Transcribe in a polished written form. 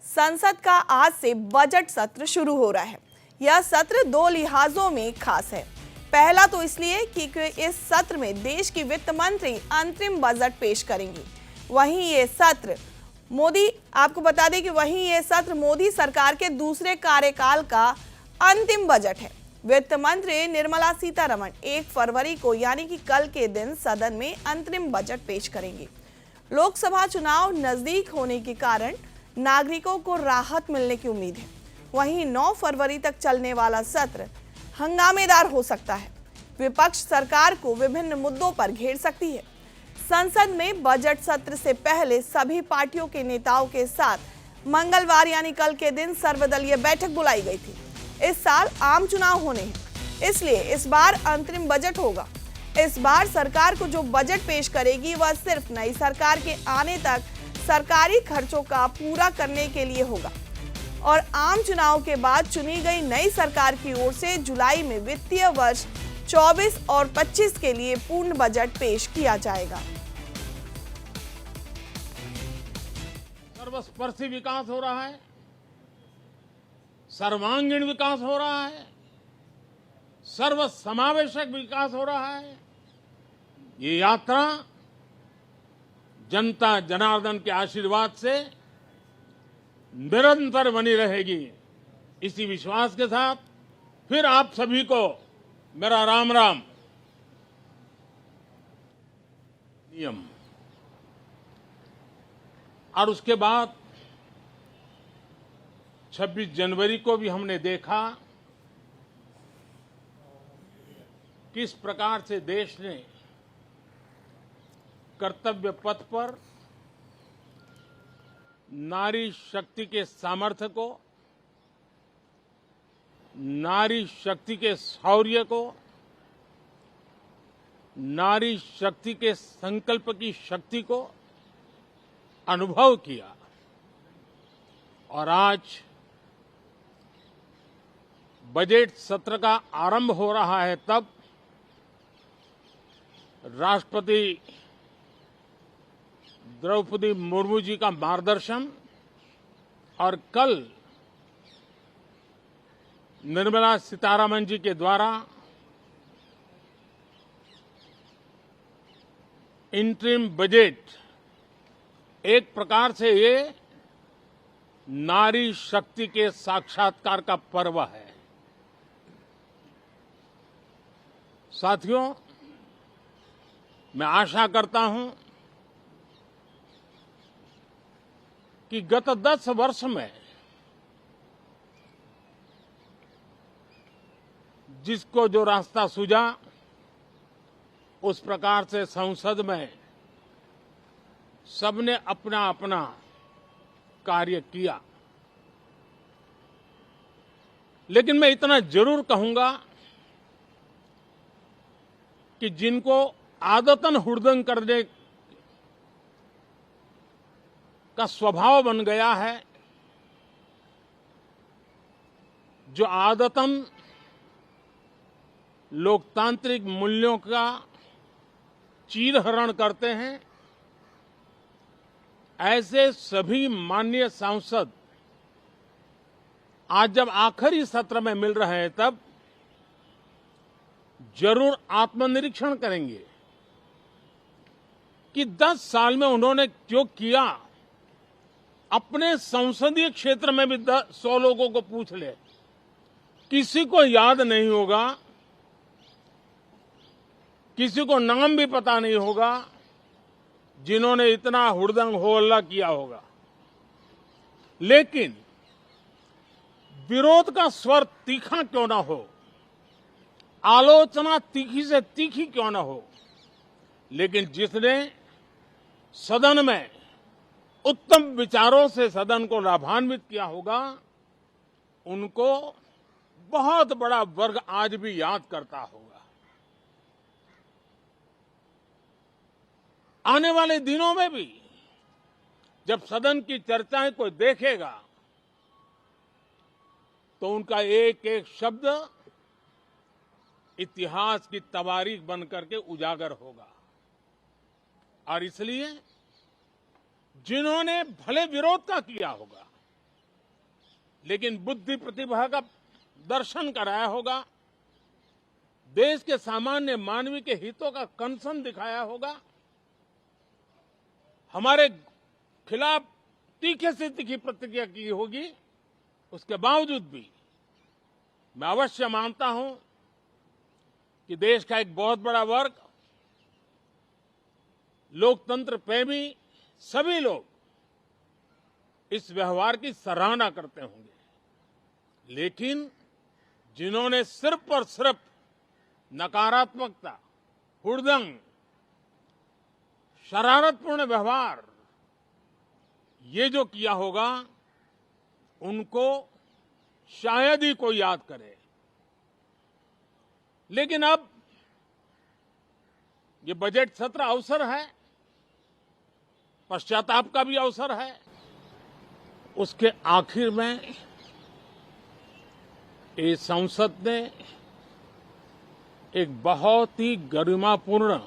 संसद का आज से बजट सत्र शुरू हो रहा है। यह सत्र दो लिहाजों में खास है। पहला तो इसलिए कि इस सत्र में देश की वित्त मंत्री अंतरिम बजट पेश करेंगी। वहीं ये सत्र मोदी सरकार के दूसरे कार्यकाल का अंतिम बजट है। वित्त मंत्री निर्मला सीतारमण 1 फरवरी को यानी कि कल के दिन सदन में अंतरिम बजट पेश करेंगी। लोकसभा चुनाव नजदीक होने के कारण नागरिकों को राहत मिलने की उम्मीद है। वहीं 9 फरवरी तक चलने वाला सत्र हंगामेदार हो सकता है। विपक्ष सरकार को विभिन्न मुद्दों पर घेर सकती है। संसद में बजट सत्र से पहले सभी पार्टियों के नेताओं के साथ मंगलवार यानी कल के दिन सर्वदलीय बैठक बुलाई गई थी। इस साल आम चुनाव होने हैं, इसलिए इस बार अंतरिम बजट होगा। इस बार सरकार को जो बजट पेश करेगी वह सिर्फ नई सरकार के आने तक सरकारी खर्चों का पूरा करने के लिए होगा और आम चुनाव के बाद चुनी गई नई सरकार की ओर से जुलाई में वित्तीय वर्ष 24 और 25 के लिए पूर्ण बजट पेश किया जाएगा। सर्वस्पर्शी विकास हो रहा है, सर्वांगीण विकास हो रहा है, सर्व समावेशक विकास हो रहा है। ये यात्रा जनता जनार्दन के आशीर्वाद से निरंतर बनी रहेगी। इसी विश्वास के साथ फिर आप सभी को मेरा राम राम। नियम और उसके बाद 26 जनवरी को भी हमने देखा किस प्रकार से देश ने कर्तव्य पथ पर नारी शक्ति के सामर्थ्य को, नारी शक्ति के शौर्य को, नारी शक्ति के संकल्प की शक्ति को अनुभव किया। और आज बजट सत्र का आरंभ हो रहा है, तब राष्ट्रपति द्रौपदी मुर्मू जी का मार्गदर्शन और कल निर्मला सीतारमण जी के द्वारा इंटरिम बजट एक प्रकार से ये नारी शक्ति के साक्षात्कार का पर्व है। साथियों, मैं आशा करता हूं कि गत 10 वर्ष में जिसको जो रास्ता सूझा उस प्रकार से संसद में सबने अपना अपना कार्य किया। लेकिन मैं इतना जरूर कहूंगा कि जिनको आदतन हुड़दंग करने का स्वभाव बन गया है, जो आदतन लोकतांत्रिक मूल्यों का चीरहरण करते हैं, ऐसे सभी माननीय सांसद आज जब आखिरी सत्र में मिल रहे हैं तब जरूर आत्मनिरीक्षण करेंगे कि 10 साल में उन्होंने जो किया। अपने संसदीय क्षेत्र में भी 100 लोगों को पूछ ले, किसी को याद नहीं होगा, किसी को नाम भी पता नहीं होगा जिन्होंने इतना हुड़दंग हो हल्ला किया होगा। लेकिन विरोध का स्वर तीखा क्यों ना हो, आलोचना तीखी से तीखी क्यों ना हो, लेकिन जिसने सदन में उत्तम विचारों से सदन को लाभान्वित किया होगा, उनको बहुत बड़ा वर्ग आज भी याद करता होगा। आने वाले दिनों में भी जब सदन की चर्चाएं कोई देखेगा तो उनका एक एक शब्द इतिहास की तवारीख बन करके उजागर होगा। और इसलिए जिन्होंने भले विरोध का किया होगा, लेकिन बुद्धि प्रतिभा का दर्शन कराया होगा, देश के सामान्य मानव के हितों का कंसर्न दिखाया होगा, हमारे खिलाफ तीखे से तीखी प्रतिक्रिया की होगी। उसके बावजूद भी मैं अवश्य मानता हूं कि देश का एक बहुत बड़ा वर्ग, लोकतंत्र प्रेमी सभी लोग इस व्यवहार की सराहना करते होंगे। लेकिन जिन्होंने सिर्फ और सिर्फ नकारात्मकता, हुड़दंग, शरारतपूर्ण व्यवहार ये जो किया होगा, उनको शायद ही कोई याद करे। लेकिन अब ये बजट सत्र अवसर है, पश्चाताप का भी अवसर है। उसके आखिर में इस संसद ने एक बहुत ही गरिमापूर्ण